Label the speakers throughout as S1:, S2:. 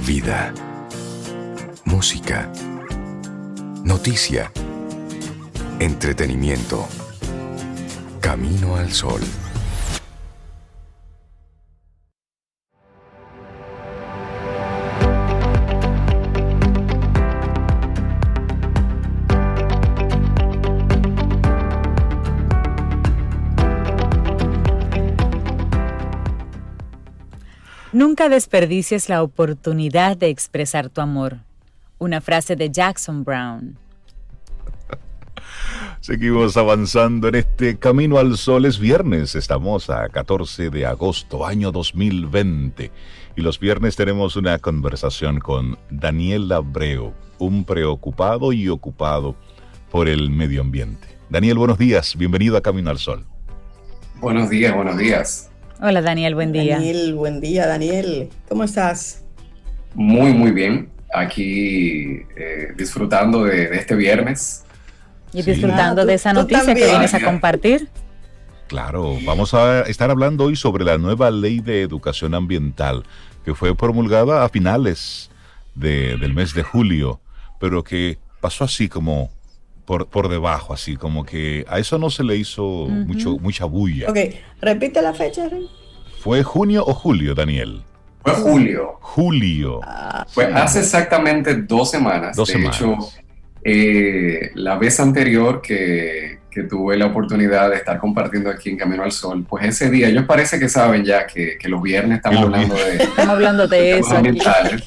S1: Vida, música, noticia, entretenimiento. Camino al Sol.
S2: Nunca desperdicies la oportunidad de expresar tu amor. Una frase de Jackson Browne.
S3: Seguimos avanzando en este Camino al Sol. Es viernes, estamos a 14 de agosto, año 2020. Y los viernes tenemos una conversación con Daniel Abreu, un preocupado y ocupado por el medio ambiente. Daniel, buenos días, bienvenido a Camino al Sol.
S4: Buenos días, buenos días.
S2: Hola Daniel, buen día.
S5: Daniel, buen día, Daniel. ¿Cómo estás?
S4: Muy, muy bien. Aquí disfrutando de este viernes.
S2: Y disfrutando de esa noticia que vienes a compartir.
S3: Claro, vamos a estar hablando hoy sobre la nueva ley de educación ambiental que fue promulgada a finales del mes de julio, pero que pasó así como por debajo, así como que a eso no se le hizo mucha bulla.
S5: Ok, repite la fecha, Ren.
S3: ¿Fue junio o julio, Daniel?
S4: Fue julio.
S3: Julio.
S4: Fue hace exactamente 2 semanas. De hecho, la vez anterior que tuve la oportunidad de estar compartiendo aquí en Camino al Sol, pues ese día, ellos parece que saben ya que los viernes estamos hablando de
S2: eso
S4: ambientales.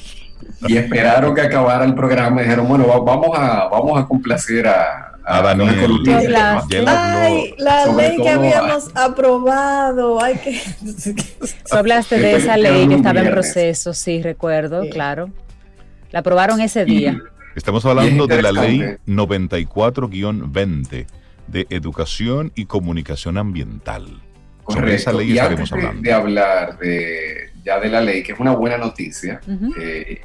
S4: Y esperaron que acabara el programa y dijeron, bueno, vamos a complacer a
S3: Daniel.
S5: La ley que habíamos aprobado.
S2: Tú hablaste de esa ley que estaba en proceso, sí, recuerdo, claro. La aprobaron ese día.
S3: Estamos hablando de la ley 94-20 de Educación y Comunicación Ambiental.
S4: Correcto.
S3: Sobre esa ley
S4: y
S3: estaremos
S4: antes
S3: hablando.
S4: de hablar de la ley, que es una buena noticia,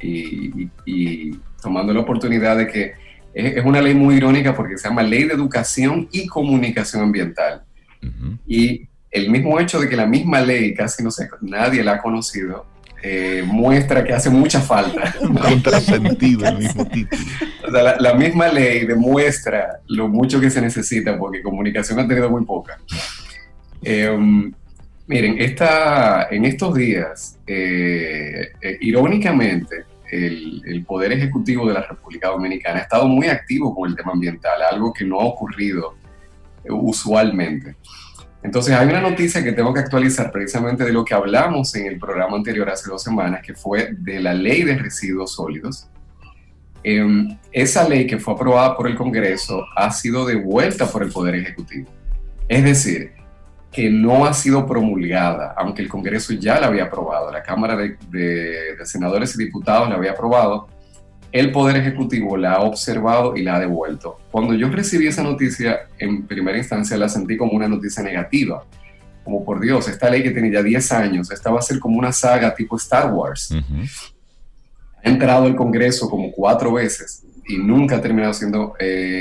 S4: y tomando la oportunidad de que es una ley muy irónica porque se llama Ley de Educación y Comunicación Ambiental. Y el mismo hecho de que la misma ley casi nadie la ha conocido, muestra que hace mucha falta.
S3: Un contrasentido el mismo título.
S4: O sea, la misma ley demuestra lo mucho que se necesita porque comunicación ha tenido muy poca. Miren, en estos días, irónicamente, el Poder Ejecutivo de la República Dominicana ha estado muy activo con el tema ambiental, algo que no ha ocurrido usualmente. Entonces hay una noticia que tengo que actualizar precisamente de lo que hablamos en el programa anterior hace 2 semanas, que fue de la Ley de Residuos Sólidos. Esa ley que fue aprobada por el Congreso ha sido devuelta por el Poder Ejecutivo. Es decir, que no ha sido promulgada, aunque el Congreso ya la había aprobado, la Cámara de Senadores y Diputados la había aprobado, el Poder Ejecutivo la ha observado y la ha devuelto. Cuando yo recibí esa noticia, en primera instancia la sentí como una noticia negativa, como por Dios, esta ley que tiene ya 10 años, esta va a ser como una saga tipo Star Wars. Ha entrado al Congreso como 4 veces y nunca ha terminado siendo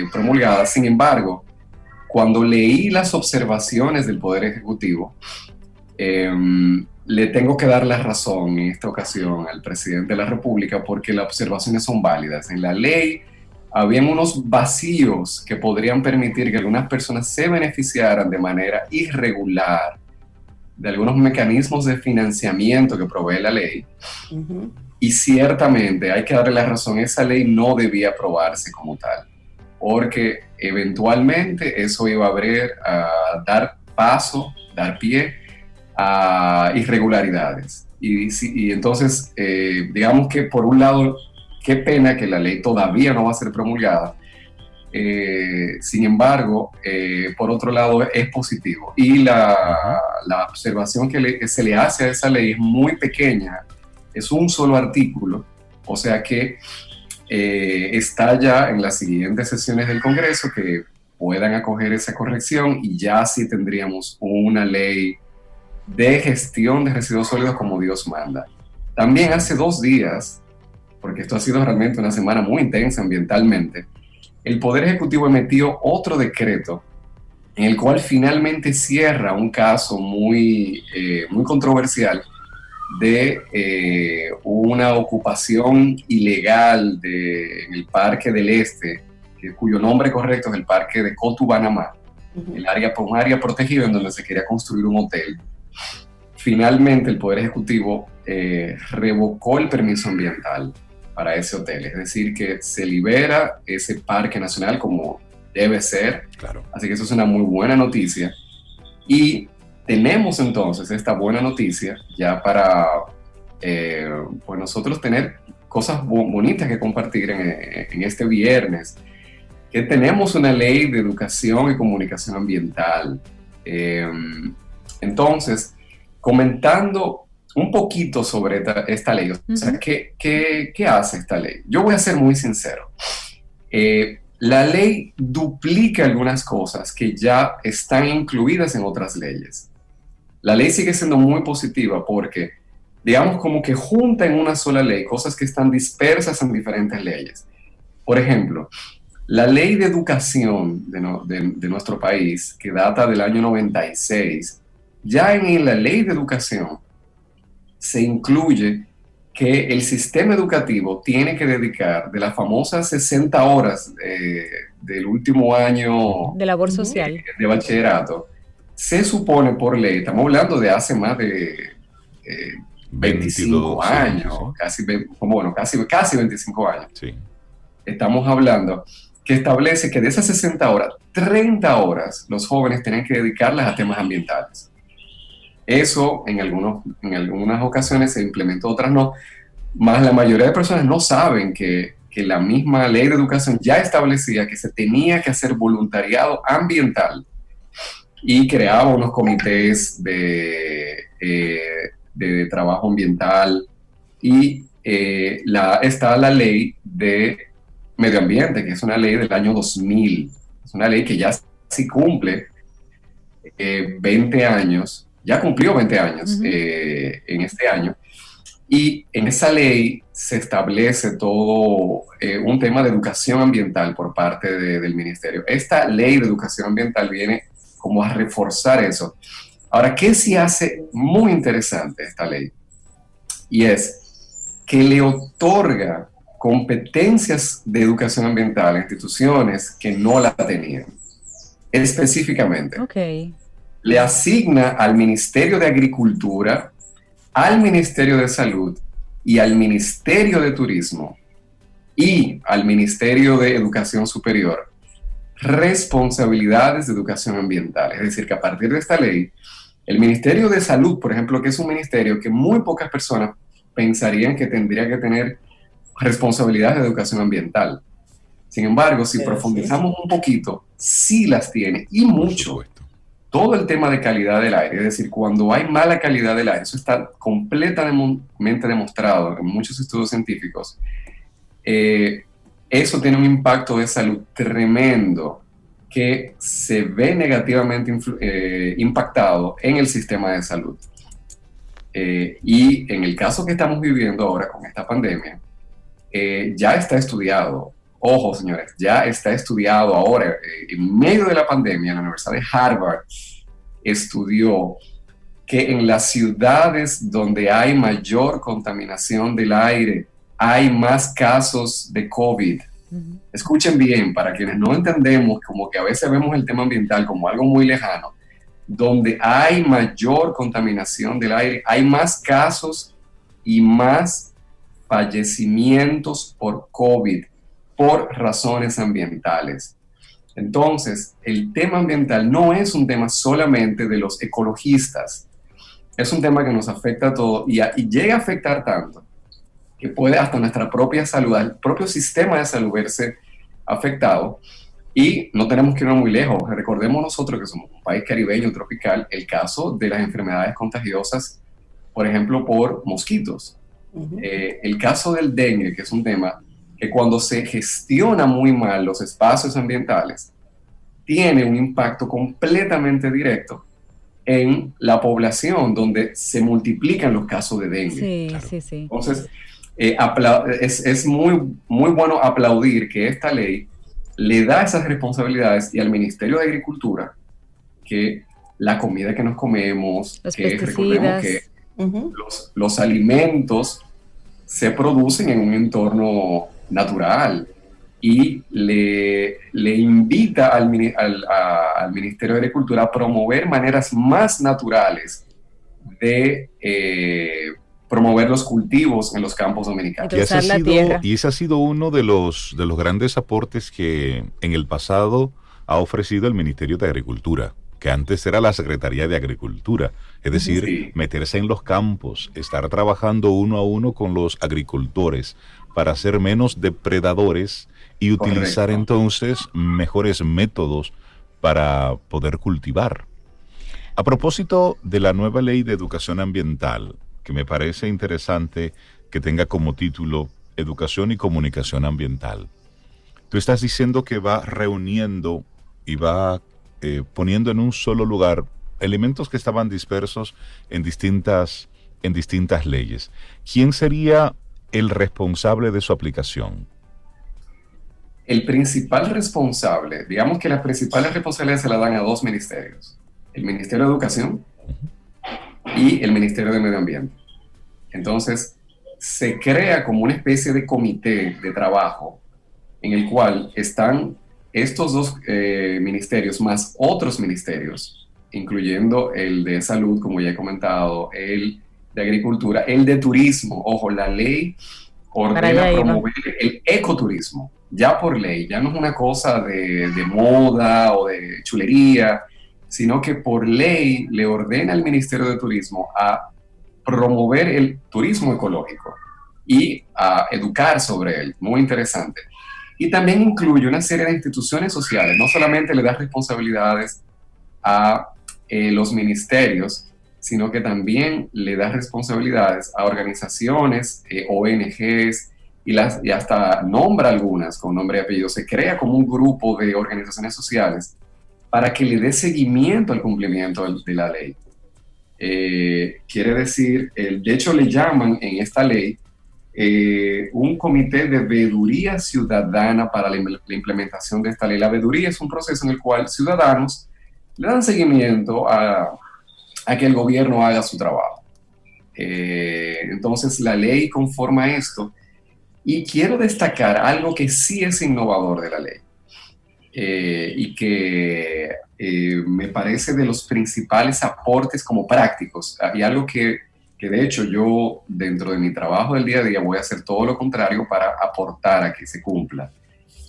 S4: promulgada. Sin embargo, cuando leí las observaciones del Poder Ejecutivo, le tengo que dar la razón en esta ocasión al presidente de la República porque las observaciones son válidas. En la ley habían unos vacíos que podrían permitir que algunas personas se beneficiaran de manera irregular de algunos mecanismos de financiamiento que provee la ley. Y ciertamente hay que darle la razón, esa ley no debía aprobarse como tal, porque eventualmente eso iba a dar pie a irregularidades. Y entonces, digamos que por un lado, qué pena que la ley todavía no va a ser promulgada. Sin embargo, por otro lado, es positivo. Y la observación que se le hace a esa ley es muy pequeña, es un solo artículo, o sea que está ya en las siguientes sesiones del Congreso que puedan acoger esa corrección y ya sí tendríamos una ley de gestión de residuos sólidos como Dios manda. También hace 2 días, porque esto ha sido realmente una semana muy intensa ambientalmente, el Poder Ejecutivo emitió otro decreto en el cual finalmente cierra un caso muy controversial de una ocupación ilegal en el Parque del Este, cuyo nombre correcto es el Parque de Cotubanamá, un área protegida en donde se quería construir un hotel. Finalmente el Poder Ejecutivo revocó el permiso ambiental para ese hotel, es decir, que se libera ese parque nacional como debe ser.
S3: Claro.
S4: Así que eso es una muy buena noticia. Y tenemos entonces esta buena noticia ya para pues nosotros tener cosas bonitas que compartir en este viernes, que tenemos una ley de educación y comunicación ambiental. Entonces, comentando un poquito sobre esta ley, o sea, ¿qué hace esta ley? Yo voy a ser muy sincero. La ley duplica algunas cosas que ya están incluidas en otras leyes. La ley sigue siendo muy positiva porque, digamos, como que junta en una sola ley cosas que están dispersas en diferentes leyes. Por ejemplo, la ley de educación de nuestro país, que data del año 96, ya en la ley de educación se incluye que el sistema educativo tiene que dedicar de las famosas 60 horas del último año
S2: de labor social
S4: de bachillerato, se supone por ley, estamos hablando de hace más de 25 años, sí. Casi 25 años.
S3: Sí.
S4: Estamos hablando que establece que de esas 60 horas, 30 horas los jóvenes tienen que dedicarlas a temas ambientales. Eso en algunas ocasiones se implementó, otras no, más la mayoría de personas no saben que la misma ley de educación ya establecía que se tenía que hacer voluntariado ambiental y creaba unos comités de trabajo ambiental y está la ley de medio ambiente, que es una ley del año 2000, es una ley que ya sí cumple 20 años, ya cumplió 20 años en este año, y en esa ley se establece todo un tema de educación ambiental por parte del ministerio. Esta ley de educación ambiental viene como a reforzar eso. Ahora, ¿qué sí hace muy interesante esta ley? Y es que le otorga competencias de educación ambiental a instituciones que no la tenían. Específicamente, le asigna al Ministerio de Agricultura, al Ministerio de Salud y al Ministerio de Turismo y al Ministerio de Educación Superior responsabilidades de educación ambiental. Es decir, que a partir de esta ley, el Ministerio de Salud, por ejemplo, que es un ministerio que muy pocas personas pensarían que tendría que tener responsabilidades de educación ambiental. Sin embargo, si profundizamos un poquito, sí las tiene, y mucho. Todo el tema de calidad del aire, es decir, cuando hay mala calidad del aire, eso está completamente demostrado en muchos estudios científicos, eso tiene un impacto de salud tremendo que se ve negativamente impactado en el sistema de salud. Y en el caso que estamos viviendo ahora con esta pandemia, ya está estudiado, ojo señores, ya está estudiado ahora, en medio de la pandemia, la Universidad de Harvard estudió que en las ciudades donde hay mayor contaminación del aire, hay más casos de COVID. Escuchen bien, para quienes no entendemos, como que a veces vemos el tema ambiental como algo muy lejano, donde hay mayor contaminación del aire, hay más casos y más fallecimientos por COVID, por razones ambientales. Entonces, el tema ambiental no es un tema solamente de los ecologistas, es un tema que nos afecta a todos y llega a afectar tanto que puede hasta nuestra propia salud, el propio sistema de salud verse afectado. Y no tenemos que irnos muy lejos. Recordemos nosotros que somos un país caribeño, tropical, el caso de las enfermedades contagiosas, por ejemplo, por mosquitos. El caso del dengue, que es un tema que cuando se gestiona muy mal los espacios ambientales, tiene un impacto completamente directo en la población, donde se multiplican los casos de dengue.
S2: Sí,
S4: claro.
S2: Sí, sí.
S4: Entonces, es muy, muy bueno aplaudir que esta ley le da esas responsabilidades y al Ministerio de Agricultura, que la comida que nos comemos,
S2: los
S4: que
S2: pesticidas.
S4: recordemos que Los alimentos se producen en un entorno natural y le invita al Ministerio de Agricultura a promover maneras más naturales de promover los cultivos en los campos dominicanos.
S3: Y ese ha sido uno de los grandes aportes que en el pasado ha ofrecido el Ministerio de Agricultura, que antes era la Secretaría de Agricultura, es decir,
S4: sí,
S3: meterse en los campos, estar trabajando uno a uno con los agricultores para ser menos depredadores y utilizar entonces mejores métodos para poder cultivar. A propósito de la nueva ley de educación ambiental, que me parece interesante que tenga como título Educación y Comunicación Ambiental, tú estás diciendo que va reuniendo y va poniendo en un solo lugar elementos que estaban dispersos en distintas leyes. ¿Quién sería el responsable de su aplicación?
S4: El principal responsable, digamos que las principales responsabilidades se las dan a dos ministerios: el Ministerio de Educación y el Ministerio de Medio Ambiente. Entonces, se crea como una especie de comité de trabajo en el cual están estos dos ministerios más otros ministerios, incluyendo el de salud, como ya he comentado, el de agricultura, el de turismo. Ojo, la ley ordena promover el ecoturismo, ya por ley, ya no es una cosa de moda o de chulería, sino que por ley le ordena al Ministerio de Turismo a promover el turismo ecológico y a educar sobre él. Muy interesante. Y también incluye una serie de instituciones sociales. No solamente le da responsabilidades a los ministerios, sino que también le da responsabilidades a organizaciones, ONGs, y hasta nombra algunas con nombre y apellido. Se crea como un grupo de organizaciones sociales para que le dé seguimiento al cumplimiento de la ley. Quiere decir, de hecho le llaman en esta ley un comité de veeduría ciudadana para la implementación de esta ley. La veeduría es un proceso en el cual ciudadanos le dan seguimiento a que el gobierno haga su trabajo. Entonces la ley conforma esto, y quiero destacar algo que sí es innovador de la ley y que me parece de los principales aportes como prácticos, y algo que de hecho yo dentro de mi trabajo del día a día voy a hacer todo lo contrario para aportar a que se cumpla.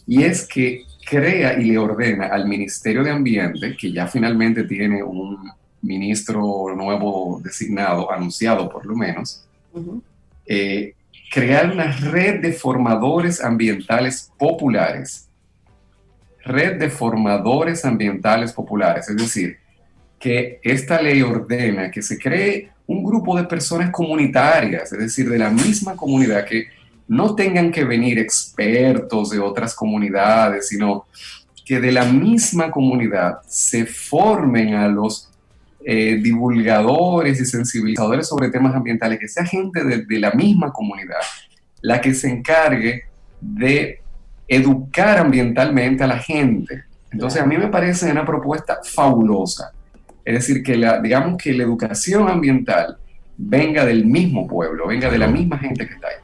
S4: Y es que crea y le ordena al Ministerio de Ambiente, que ya finalmente tiene un ministro nuevo designado, anunciado por lo menos, crear una red de formadores ambientales populares. Red de formadores ambientales populares, es decir, que esta ley ordena que se cree un grupo de personas comunitarias, es decir, de la misma comunidad, que no tengan que venir expertos de otras comunidades, sino que de la misma comunidad se formen a los divulgadores y sensibilizadores sobre temas ambientales, que sea gente de la misma comunidad la que se encargue de educar ambientalmente a la gente. Entonces, a mí me parece una propuesta fabulosa. Es decir, que digamos que la educación ambiental venga del mismo pueblo, venga de la misma gente que está ahí.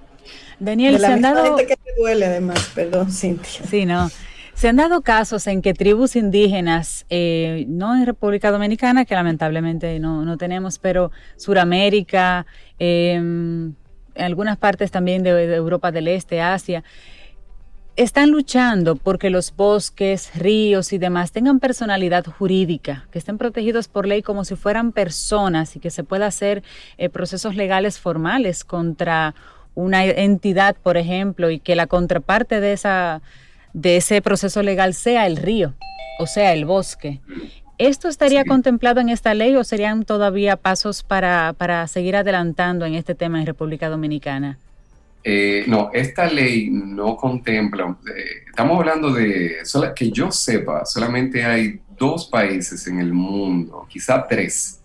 S2: Daniel,
S5: de la misma gente que te duele, además, perdón, Cintia.
S2: Sí, no. Se han dado casos en que tribus indígenas, no en República Dominicana, que lamentablemente no tenemos, pero Suramérica, en algunas partes también de Europa del Este, Asia, están luchando porque los bosques, ríos y demás tengan personalidad jurídica, que estén protegidos por ley como si fueran personas y que se pueda hacer procesos legales formales contra una entidad, por ejemplo, y que la contraparte de ese proceso legal sea el río, o sea, el bosque. ¿Esto estaría contemplado en esta ley o serían todavía pasos para seguir adelantando en este tema en República Dominicana?
S4: No, esta ley no contempla, estamos hablando que yo sepa, solamente hay 2 países en el mundo, quizá 3,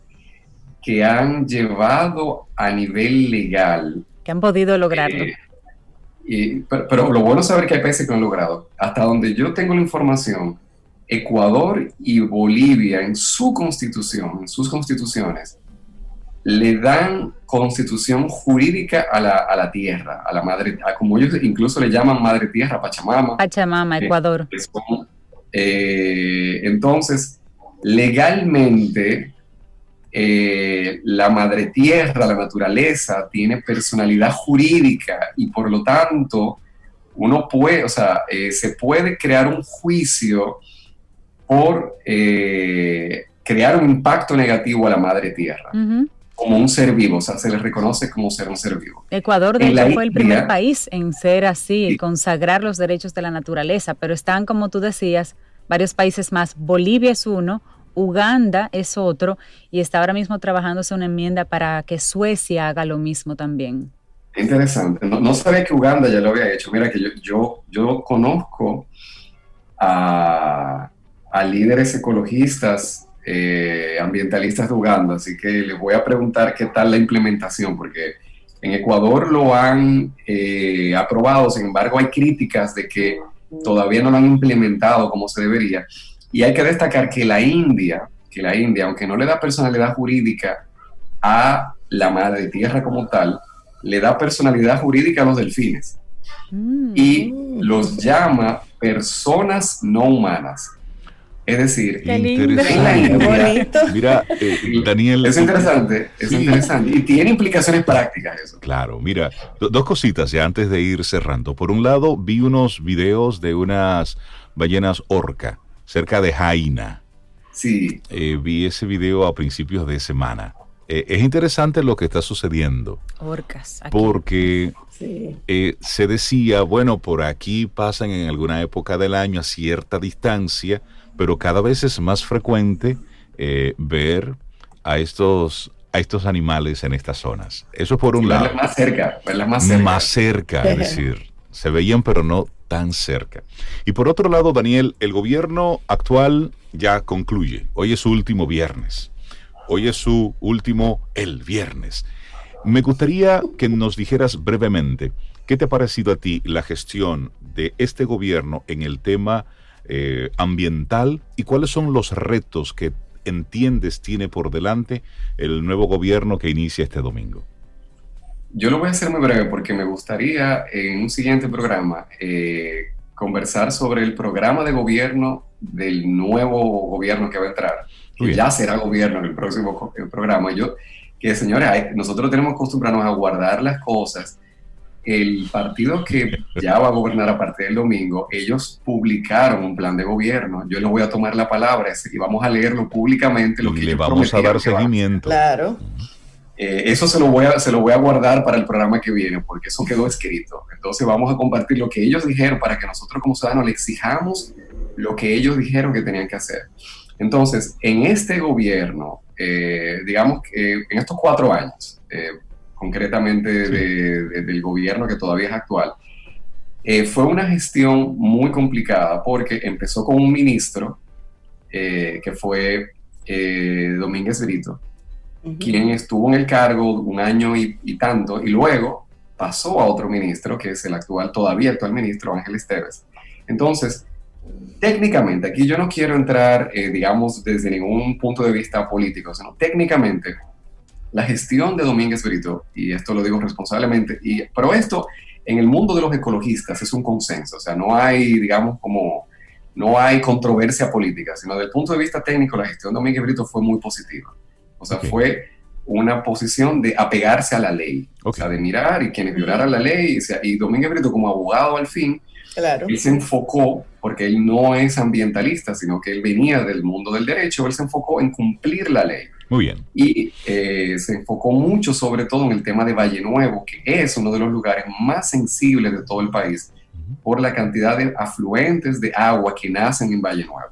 S4: que han llevado a nivel legal.
S2: Que han podido lograrlo.
S4: Pero lo bueno es saber que hay países que lo han logrado. Hasta donde yo tengo la información, Ecuador y Bolivia en sus constituciones, le dan constitución jurídica a la tierra, a la madre, como ellos incluso le llaman madre tierra, Pachamama.
S2: Pachamama, Ecuador.
S4: Entonces, legalmente, la madre tierra, la naturaleza, tiene personalidad jurídica y por lo tanto, uno puede, se puede crear un juicio por crear un impacto negativo a la madre tierra. Como un ser vivo, se le reconoce como un ser vivo.
S2: Ecuador, de hecho, fue el primer país en ser así, en consagrar los derechos de la naturaleza, pero están, como tú decías, varios países más. Bolivia es uno, Uganda es otro, y está ahora mismo trabajándose una enmienda para que Suecia haga lo mismo también.
S4: Interesante. No sabía que Uganda ya lo había hecho. Mira que yo conozco a líderes ecologistas, ambientalistas de Uganda, así que les voy a preguntar qué tal la implementación, porque en Ecuador lo han aprobado, sin embargo hay críticas de que todavía no lo han implementado como se debería, y hay que destacar que la India, aunque no le da personalidad jurídica a la madre tierra como tal, le da personalidad jurídica a los delfines y los llama personas no humanas. Es decir,
S3: mira, Daniel.
S4: Es interesante, interesante. Y tiene implicaciones prácticas eso.
S3: Claro, mira, dos cositas ya antes de ir cerrando. Por un lado, vi unos videos de unas ballenas orca cerca de Jaina.
S4: Sí.
S3: Vi ese video a principios de semana. Es interesante lo que está sucediendo.
S2: Orcas. Aquí.
S3: Porque se decía, bueno, por aquí pasan en alguna época del año a cierta distancia, pero cada vez es más frecuente ver a estos animales en estas zonas. Eso por un lado.
S4: Verlas más cerca.
S3: Es decir, se veían pero no tan cerca. Y por otro lado, Daniel, el gobierno actual ya concluye. Hoy es su último viernes. El viernes. Me gustaría que nos dijeras brevemente, ¿qué te ha parecido a ti la gestión de este gobierno en el tema ambiental y cuáles son los retos que entiendes tiene por delante el nuevo gobierno que inicia este domingo?
S4: Yo lo voy a hacer muy breve porque me gustaría en un siguiente programa conversar sobre el programa de gobierno del nuevo gobierno que va a entrar, que ya será gobierno en el próximo programa. Señores, nosotros tenemos que acostumbrarnos a guardar las cosas. El partido que ya va a gobernar a partir del domingo, ellos publicaron un plan de gobierno. Yo les voy a tomar la palabra y vamos a leerlo públicamente. Lo que
S3: le vamos a dar seguimiento.
S5: Claro.
S4: Eso se lo voy a guardar para el programa que viene, porque eso quedó escrito. Entonces vamos a compartir lo que ellos dijeron para que nosotros como ciudadanos le exijamos lo que ellos dijeron que tenían que hacer. Entonces, en este gobierno, digamos que en estos 4 años, concretamente del gobierno que todavía es actual, fue una gestión muy complicada porque empezó con un ministro que fue Domínguez Brito, quien estuvo en el cargo 1 año y tanto, y luego pasó a otro ministro, que es el actual ministro, Ángel Esteves. Entonces, técnicamente, aquí yo no quiero entrar, digamos, desde ningún punto de vista político, sino técnicamente, la gestión de Domínguez Brito, y esto lo digo responsablemente, pero esto en el mundo de los ecologistas es un consenso, o sea, no hay, digamos, no hay controversia política, sino desde el punto de vista técnico, la gestión de Domínguez Brito fue muy positiva. O sea, fue una posición de apegarse a la ley, o sea, de mirar y quienes violaran la ley, y Domínguez Brito como abogado al fin,
S5: claro,
S4: él se enfocó, porque él no es ambientalista, sino que él venía del mundo del derecho, él se enfocó en cumplir la ley.
S3: Muy bien.
S4: Y se enfocó mucho sobre todo en el tema de Valle Nuevo, que es uno de los lugares más sensibles de todo el país por la cantidad de afluentes de agua que nacen en Valle Nuevo.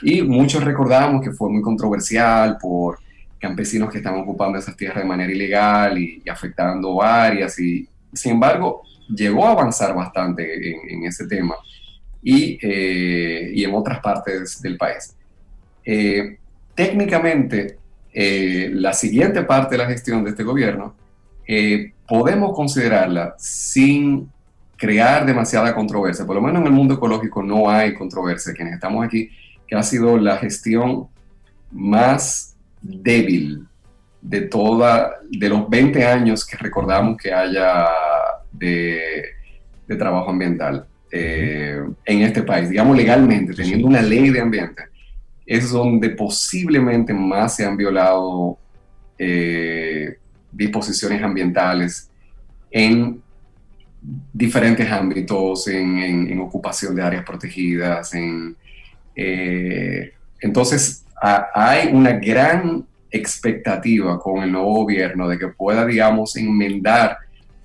S4: Y muchos recordamos que fue muy controversial por campesinos que estaban ocupando esas tierras de manera ilegal y afectando áreas. Y sin embargo, llegó a avanzar bastante en ese tema y en otras partes del país. Técnicamente, la siguiente parte de la gestión de este gobierno podemos considerarla sin crear demasiada controversia. Por lo menos en el mundo ecológico no hay controversia. Quienes estamos aquí, que ha sido la gestión más débil de los 20 años que recordamos que haya de trabajo ambiental en este país, digamos legalmente, teniendo una ley de ambiente, es donde posiblemente más se han violado disposiciones ambientales en diferentes ámbitos, en ocupación de áreas protegidas. Entonces, hay una gran expectativa con el nuevo gobierno de que pueda, digamos, enmendar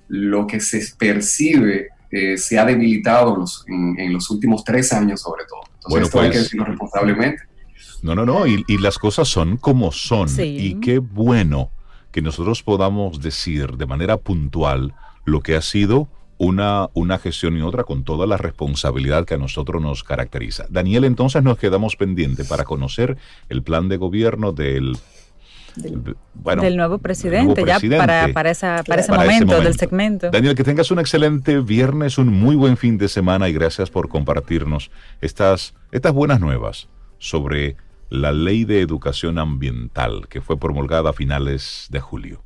S4: lo que se percibe se ha debilitado en los últimos 3 años, sobre todo. Entonces,
S3: bueno,
S4: esto
S3: pues,
S4: hay que decirlo responsablemente.
S3: No, y las cosas son como son.
S2: Sí.
S3: Y qué bueno que nosotros podamos decir de manera puntual lo que ha sido una gestión y otra con toda la responsabilidad que a nosotros nos caracteriza. Daniel, entonces nos quedamos pendientes para conocer el plan de gobierno del
S2: nuevo presidente, ya para ese momento del segmento.
S3: Daniel, que tengas un excelente viernes, un muy buen fin de semana y gracias por compartirnos estas buenas nuevas sobre la Ley de Educación Ambiental que fue promulgada a finales de julio.